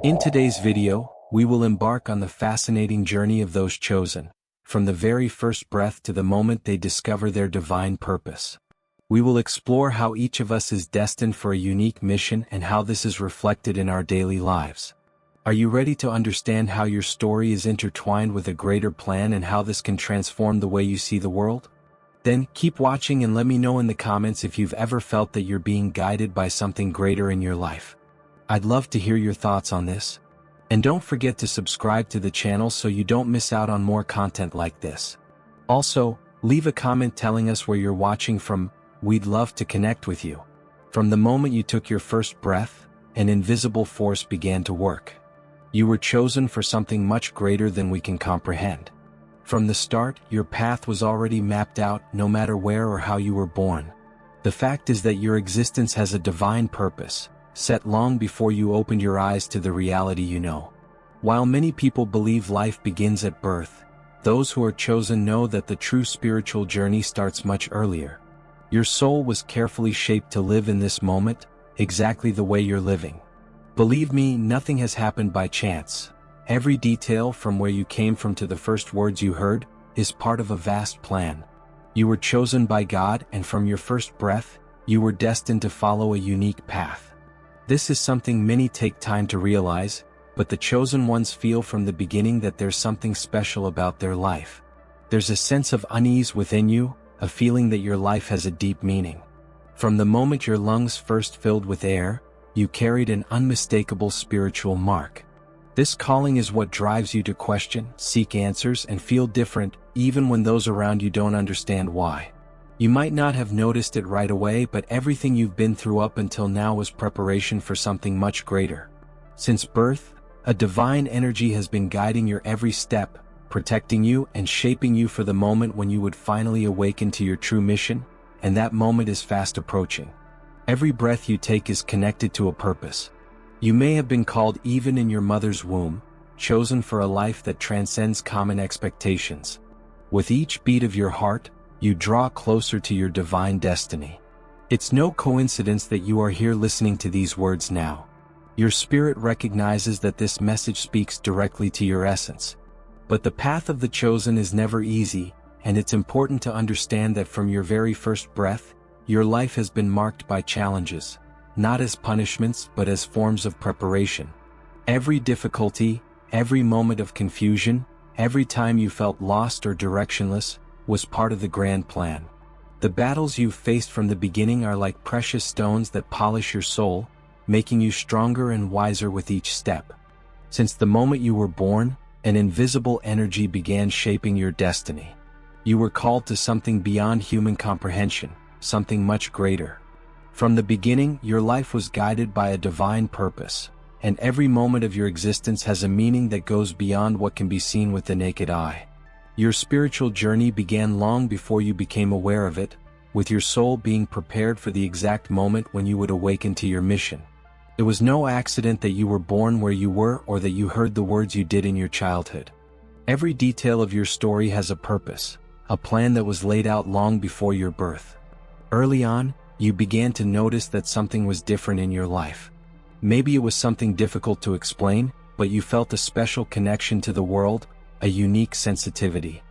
In today's video, we will embark on the fascinating journey of those chosen, from the very first breath to the moment they discover their divine purpose. We will explore how each of us is destined for a unique mission and how this is reflected in our daily lives. Are you ready to understand how your story is intertwined with a greater plan and how this can transform the way you see the world? Then keep watching and let me know in the comments if you've ever felt that you're being guided by something greater in your life. I'd love to hear your thoughts on this. And don't forget to subscribe to the channel so you don't miss out on more content like this. Also, leave a comment telling us where you're watching from. We'd love to connect with you. From the moment you took your first breath, an invisible force began to work. You were chosen for something much greater than we can comprehend. From the start, your path was already mapped out, no matter where or how you were born. The fact is that your existence has a divine purpose, set long before you opened your eyes to the reality you know. While many people believe life begins at birth, those who are chosen know that the true spiritual journey starts much earlier. Your soul was carefully shaped to live in this moment, exactly the way you're living. Believe me, nothing has happened by chance. Every detail, from where you came from to the first words you heard, is part of a vast plan. You were chosen by God, and from your first breath, you were destined to follow a unique path. This is something many take time to realize, but the chosen ones feel from the beginning that there's something special about their life. There's a sense of unease within you, a feeling that your life has a deep meaning. From the moment your lungs first filled with air, you carried an unmistakable spiritual mark. This calling is what drives you to question, seek answers, and feel different, even when those around you don't understand why. You might not have noticed it right away, but everything you've been through up until now was preparation for something much greater. Since birth, a divine energy has been guiding your every step, protecting you and shaping you for the moment when you would finally awaken to your true mission, and that moment is fast approaching. Every breath you take is connected to a purpose. You may have been called even in your mother's womb, chosen for a life that transcends common expectations. With each beat of your heart, you draw closer to your divine destiny. It's no coincidence that you are here listening to these words now. Your spirit recognizes that this message speaks directly to your essence. But the path of the chosen is never easy, and it's important to understand that from your very first breath, your life has been marked by challenges, not as punishments but as forms of preparation. Every difficulty, every moment of confusion, every time you felt lost or directionless, was part of the grand plan. The battles you've faced from the beginning are like precious stones that polish your soul, making you stronger and wiser with each step. Since the moment you were born, an invisible energy began shaping your destiny. You were called to something beyond human comprehension, something much greater. From the beginning, your life was guided by a divine purpose, and every moment of your existence has a meaning that goes beyond what can be seen with the naked eye. Your spiritual journey began long before you became aware of it, with your soul being prepared for the exact moment when you would awaken to your mission. It was no accident that you were born where you were or that you heard the words you did in your childhood. Every detail of your story has a purpose, a plan that was laid out long before your birth. Early on, you began to notice that something was different in your life. Maybe it was something difficult to explain, but you felt a special connection to the world, a unique sensitivity.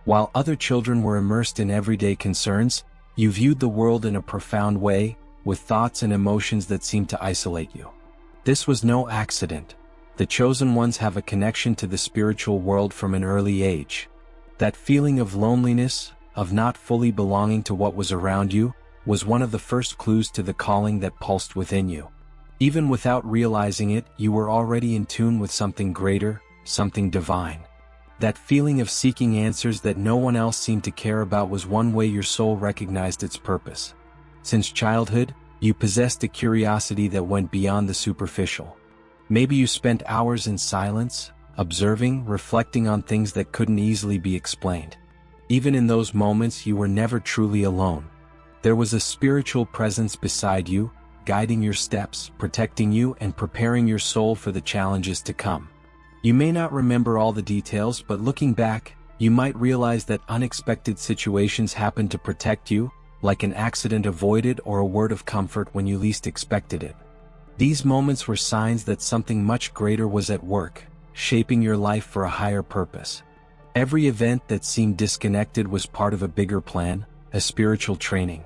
While other children were immersed in everyday concerns, you viewed the world in a profound way, with thoughts and emotions that seemed to isolate you. This was no accident. The chosen ones have a connection to the spiritual world from an early age. That feeling of loneliness, of not fully belonging to what was around you, was one of the first clues to the calling that pulsed within you. Even without realizing it, you were already in tune with something greater, something divine. That feeling of seeking answers that no one else seemed to care about was one way your soul recognized its purpose. Since childhood, you possessed a curiosity that went beyond the superficial. Maybe you spent hours in silence, observing, reflecting on things that couldn't easily be explained. Even in those moments, you were never truly alone. There was a spiritual presence beside you, guiding your steps, protecting you, and preparing your soul for the challenges to come. You may not remember all the details, but looking back, you might realize that unexpected situations happened to protect you, like an accident avoided or a word of comfort when you least expected it. These moments were signs that something much greater was at work, shaping your life for a higher purpose. Every event that seemed disconnected was part of a bigger plan, a spiritual training.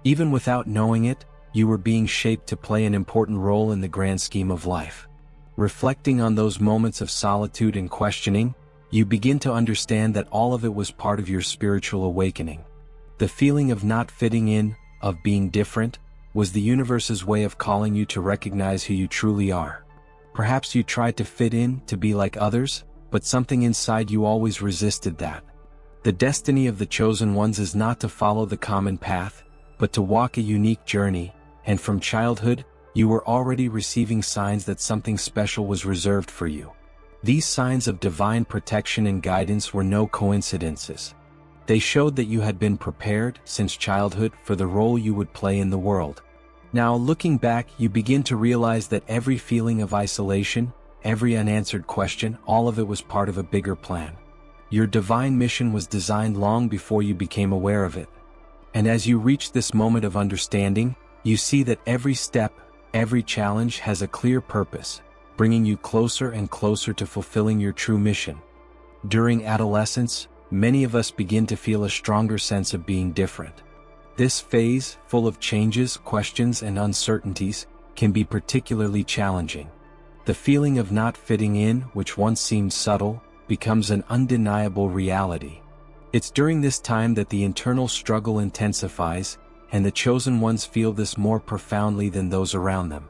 Even without knowing it, you were being shaped to play an important role in the grand scheme of life. Reflecting on those moments of solitude and questioning, you begin to understand that all of it was part of your spiritual awakening. The feeling of not fitting in, of being different, was the universe's way of calling you to recognize who you truly are. Perhaps you tried to fit in, to be like others, but something inside you always resisted that. The destiny of the chosen ones is not to follow the common path, but to walk a unique journey, and from childhood, you were already receiving signs that something special was reserved for you. These signs of divine protection and guidance were no coincidences. They showed that you had been prepared, since childhood, for the role you would play in the world. Now, looking back, you begin to realize that every feeling of isolation, every unanswered question, all of it was part of a bigger plan. Your divine mission was designed long before you became aware of it. And as you reach this moment of understanding, you see that every step, every challenge has a clear purpose, bringing you closer and closer to fulfilling your true mission. During adolescence, many of us begin to feel a stronger sense of being different. This phase, full of changes, questions, and uncertainties, can be particularly challenging. The feeling of not fitting in, which once seemed subtle, becomes an undeniable reality. It's during this time that the internal struggle intensifies, and the chosen ones feel this more profoundly than those around them.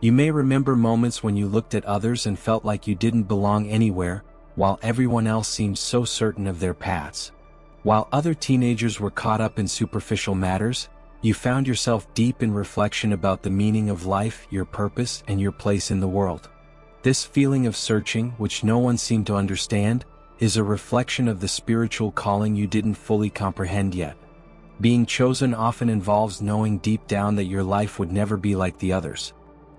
You may remember moments when you looked at others and felt like you didn't belong anywhere, while everyone else seemed so certain of their paths. While other teenagers were caught up in superficial matters, you found yourself deep in reflection about the meaning of life, your purpose, and your place in the world. This feeling of searching, which no one seemed to understand, is a reflection of the spiritual calling you didn't fully comprehend yet. Being chosen often involves knowing deep down that your life would never be like the others.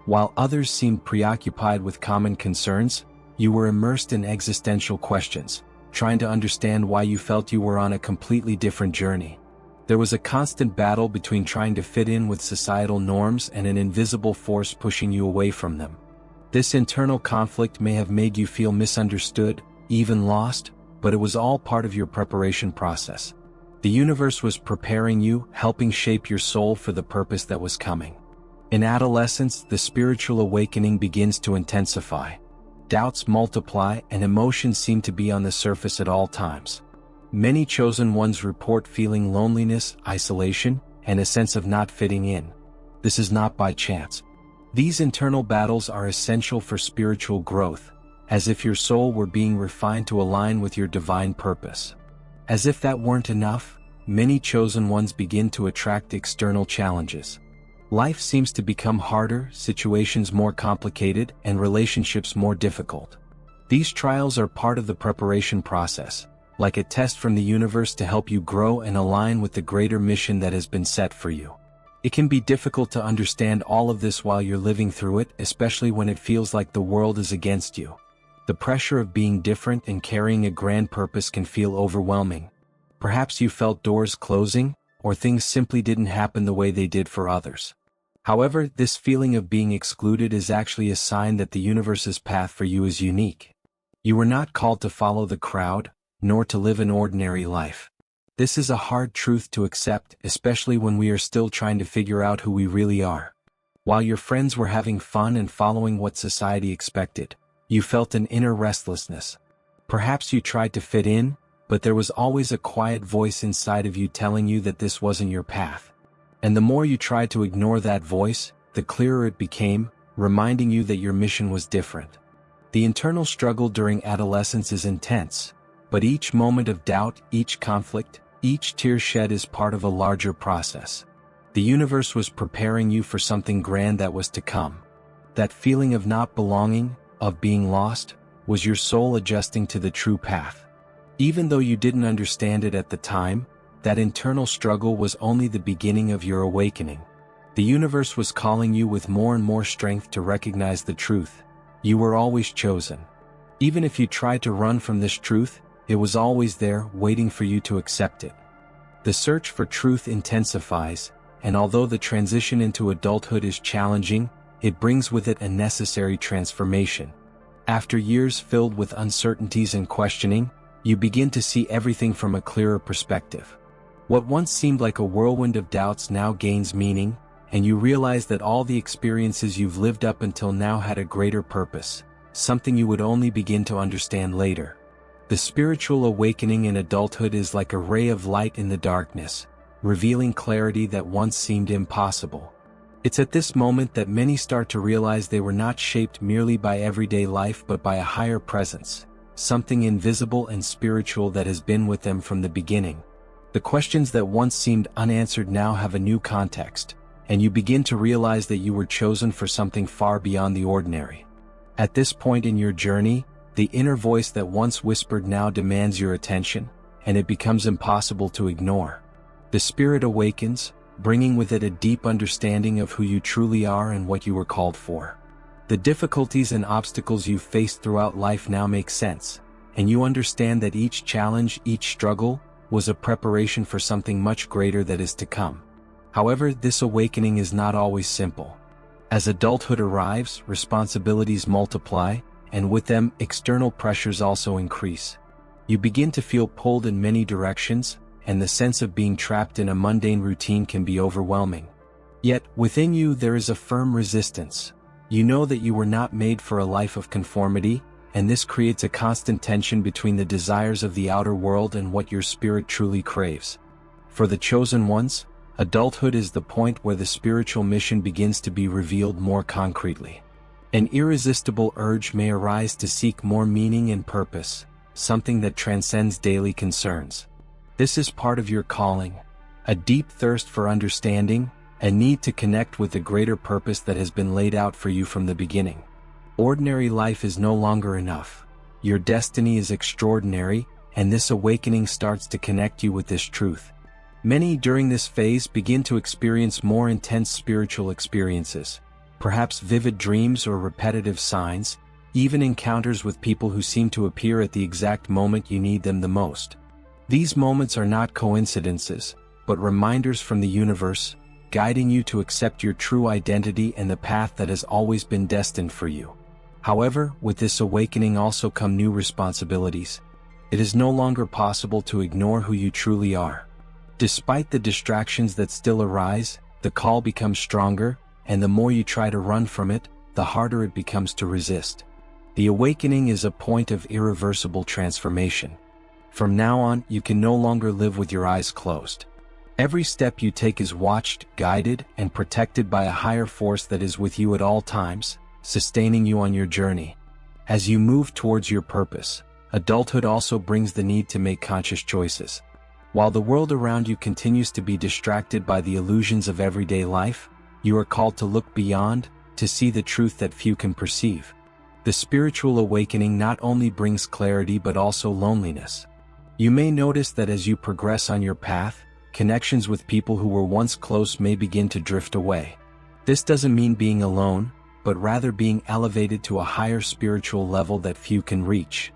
While others seemed preoccupied with common concerns, you were immersed in existential questions, trying to understand why you felt you were on a completely different journey. There was a constant battle between trying to fit in with societal norms and an invisible force pushing you away from them. This internal conflict may have made you feel misunderstood, even lost, but it was all part of your preparation process. The universe was preparing you, helping shape your soul for the purpose that was coming. In adolescence, the spiritual awakening begins to intensify. Doubts multiply and emotions seem to be on the surface at all times. Many chosen ones report feeling loneliness, isolation, and a sense of not fitting in. This is not by chance. These internal battles are essential for spiritual growth, as if your soul were being refined to align with your divine purpose. As if that weren't enough, many chosen ones begin to attract external challenges. Life seems to become harder, situations more complicated, and relationships more difficult. These trials are part of the preparation process, like a test from the universe to help you grow and align with the greater mission that has been set for you. It can be difficult to understand all of this while you're living through it, especially when it feels like the world is against you. The pressure of being different and carrying a grand purpose can feel overwhelming. Perhaps you felt doors closing, or things simply didn't happen the way they did for others. However, this feeling of being excluded is actually a sign that the universe's path for you is unique. You were not called to follow the crowd, nor to live an ordinary life. This is a hard truth to accept, especially when we are still trying to figure out who we really are. While your friends were having fun and following what society expected, you felt an inner restlessness. Perhaps you tried to fit in, but there was always a quiet voice inside of you telling you that this wasn't your path. And the more you tried to ignore that voice, the clearer it became, reminding you that your mission was different. The internal struggle during adolescence is intense, but each moment of doubt, each conflict, each tear shed is part of a larger process. The universe was preparing you for something grand that was to come. That feeling of not belonging, of being lost, was your soul adjusting to the true path. Even though you didn't understand it at the time, that internal struggle was only the beginning of your awakening. The universe was calling you with more and more strength to recognize the truth. You were always chosen. Even if you tried to run from this truth, it was always there, waiting for you to accept it. The search for truth intensifies, and although the transition into adulthood is challenging, it brings with it a necessary transformation. After years filled with uncertainties and questioning, you begin to see everything from a clearer perspective. What once seemed like a whirlwind of doubts now gains meaning, and you realize that all the experiences you've lived up until now had a greater purpose, something you would only begin to understand later. The spiritual awakening in adulthood is like a ray of light in the darkness, revealing clarity that once seemed impossible. It's at this moment that many start to realize they were not shaped merely by everyday life but by a higher presence, something invisible and spiritual that has been with them from the beginning. The questions that once seemed unanswered now have a new context, and you begin to realize that you were chosen for something far beyond the ordinary. At this point in your journey, the inner voice that once whispered now demands your attention, and it becomes impossible to ignore. The spirit awakens, bringing with it a deep understanding of who you truly are and what you were called for. The difficulties and obstacles you've faced throughout life now make sense, and you understand that each challenge, each struggle, was a preparation for something much greater that is to come. However, this awakening is not always simple. As adulthood arrives, responsibilities multiply, and with them, external pressures also increase. You begin to feel pulled in many directions, and the sense of being trapped in a mundane routine can be overwhelming. Yet, within you there is a firm resistance. You know that you were not made for a life of conformity, and this creates a constant tension between the desires of the outer world and what your spirit truly craves. For the chosen ones, adulthood is the point where the spiritual mission begins to be revealed more concretely. An irresistible urge may arise to seek more meaning and purpose, something that transcends daily concerns. This is part of your calling, a deep thirst for understanding, a need to connect with the greater purpose that has been laid out for you from the beginning. Ordinary life is no longer enough. Your destiny is extraordinary, and this awakening starts to connect you with this truth. Many during this phase begin to experience more intense spiritual experiences, perhaps vivid dreams or repetitive signs, even encounters with people who seem to appear at the exact moment you need them the most. These moments are not coincidences, but reminders from the universe, guiding you to accept your true identity and the path that has always been destined for you. However, with this awakening also come new responsibilities. It is no longer possible to ignore who you truly are. Despite the distractions that still arise, the call becomes stronger, and the more you try to run from it, the harder it becomes to resist. The awakening is a point of irreversible transformation. From now on, you can no longer live with your eyes closed. Every step you take is watched, guided, and protected by a higher force that is with you at all times, sustaining you on your journey. As you move towards your purpose, adulthood also brings the need to make conscious choices. While the world around you continues to be distracted by the illusions of everyday life, you are called to look beyond, to see the truth that few can perceive. The spiritual awakening not only brings clarity but also loneliness. You may notice that as you progress on your path, connections with people who were once close may begin to drift away. This doesn't mean being alone, but rather being elevated to a higher spiritual level that few can reach.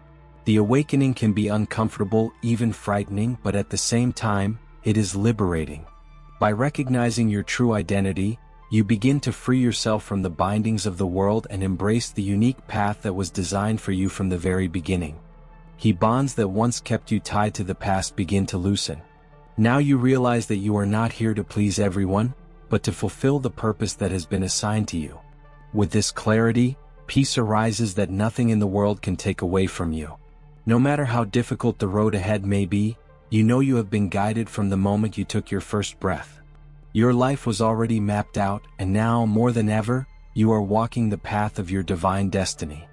The awakening can be uncomfortable, even frightening, but at the same time, it is liberating. By recognizing your true identity, you begin to free yourself from the bindings of the world and embrace the unique path that was designed for you from the very beginning. Bonds that once kept you tied to the past begin to loosen. Now you realize that you are not here to please everyone, but to fulfill the purpose that has been assigned to you. With this clarity, peace arises that nothing in the world can take away from you. No matter how difficult the road ahead may be, you know you have been guided from the moment you took your first breath. Your life was already mapped out, and now, more than ever, you are walking the path of your divine destiny.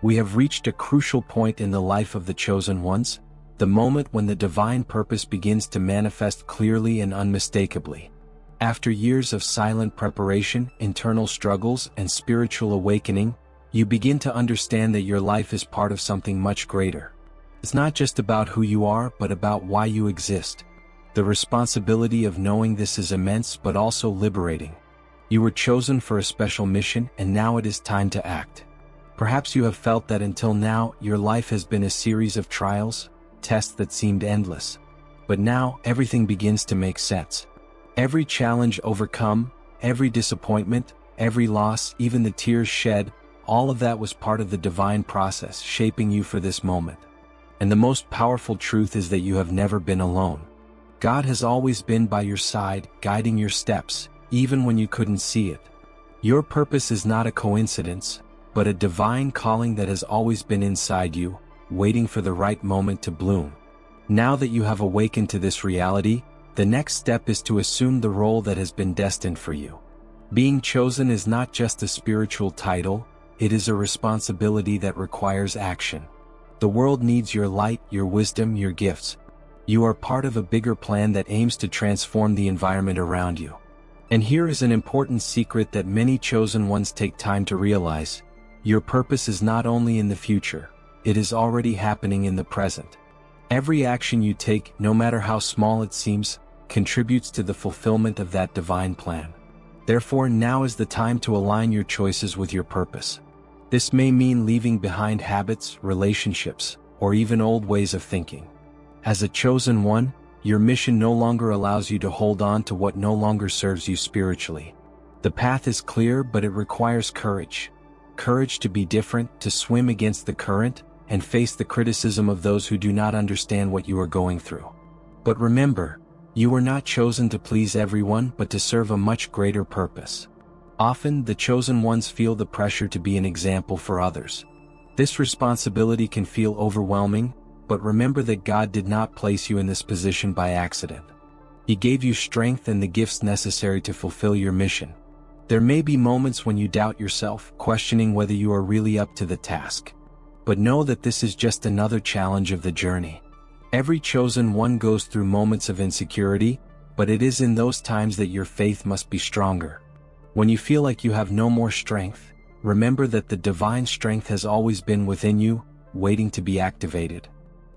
We have reached a crucial point in the life of the chosen ones, the moment when the divine purpose begins to manifest clearly and unmistakably. After years of silent preparation, internal struggles, and spiritual awakening, you begin to understand that your life is part of something much greater. It's not just about who you are, but about why you exist. The responsibility of knowing this is immense but also liberating. You were chosen for a special mission, and now it is time to act. Perhaps you have felt that until now, your life has been a series of trials, tests that seemed endless. But now, everything begins to make sense. Every challenge overcome, every disappointment, every loss, even the tears shed, all of that was part of the divine process shaping you for this moment. And the most powerful truth is that you have never been alone. God has always been by your side, guiding your steps, even when you couldn't see it. Your purpose is not a coincidence, but a divine calling that has always been inside you, waiting for the right moment to bloom. Now that you have awakened to this reality, the next step is to assume the role that has been destined for you. Being chosen is not just a spiritual title, it is a responsibility that requires action. The world needs your light, your wisdom, your gifts. You are part of a bigger plan that aims to transform the environment around you. And here is an important secret that many chosen ones take time to realize. Your purpose is not only in the future, it is already happening in the present. Every action you take, no matter how small it seems, contributes to the fulfillment of that divine plan. Therefore, now is the time to align your choices with your purpose. This may mean leaving behind habits, relationships, or even old ways of thinking. As a chosen one, your mission no longer allows you to hold on to what no longer serves you spiritually. The path is clear, but it requires courage. Courage to be different, to swim against the current, and face the criticism of those who do not understand what you are going through. But remember, you were not chosen to please everyone, but to serve a much greater purpose. Often, the chosen ones feel the pressure to be an example for others. This responsibility can feel overwhelming, but remember that God did not place you in this position by accident. He gave you strength and the gifts necessary to fulfill your mission. There may be moments when you doubt yourself, questioning whether you are really up to the task. But know that this is just another challenge of the journey. Every chosen one goes through moments of insecurity, but it is in those times that your faith must be stronger. When you feel like you have no more strength, remember that the divine strength has always been within you, waiting to be activated.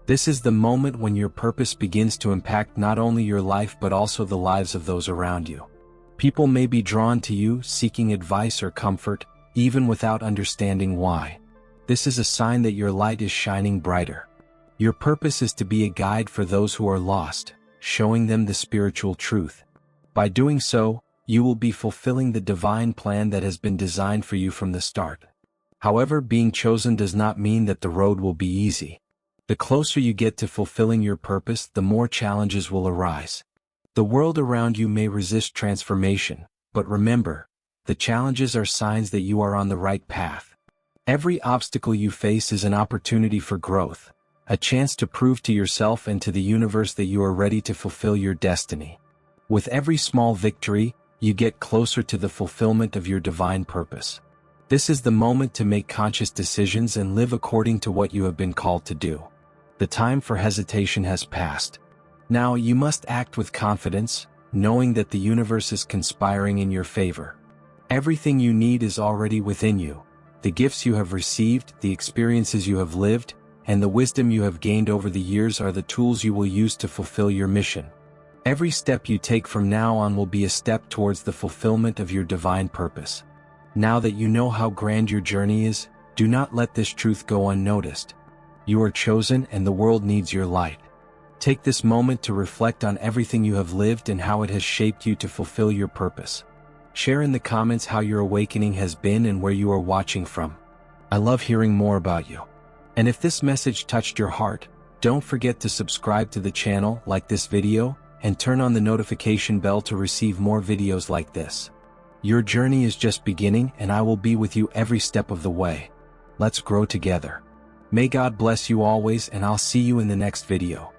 This is the moment when your purpose begins to impact not only your life but also the lives of those around you. People may be drawn to you, seeking advice or comfort, even without understanding why. This is a sign that your light is shining brighter. Your purpose is to be a guide for those who are lost, showing them the spiritual truth. By doing so, you will be fulfilling the divine plan that has been designed for you from the start. However, being chosen does not mean that the road will be easy. The closer you get to fulfilling your purpose, the more challenges will arise. The world around you may resist transformation, but remember, the challenges are signs that you are on the right path. Every obstacle you face is an opportunity for growth, a chance to prove to yourself and to the universe that you are ready to fulfill your destiny. With every small victory, you get closer to the fulfillment of your divine purpose. This is the moment to make conscious decisions and live according to what you have been called to do. The time for hesitation has passed. Now you must act with confidence, knowing that the universe is conspiring in your favor. Everything you need is already within you. The gifts you have received, the experiences you have lived, and the wisdom you have gained over the years are the tools you will use to fulfill your mission. Every step you take from now on will be a step towards the fulfillment of your divine purpose. Now that you know how grand your journey is, do not let this truth go unnoticed. You are chosen and the world needs your light. Take this moment to reflect on everything you have lived and how it has shaped you to fulfill your purpose. Share in the comments how your awakening has been and where you are watching from. I love hearing more about you. And if this message touched your heart, don't forget to subscribe to the channel, like this video, and turn on the notification bell to receive more videos like this. Your journey is just beginning and I will be with you every step of the way. Let's grow together. May God bless you always and I'll see you in the next video.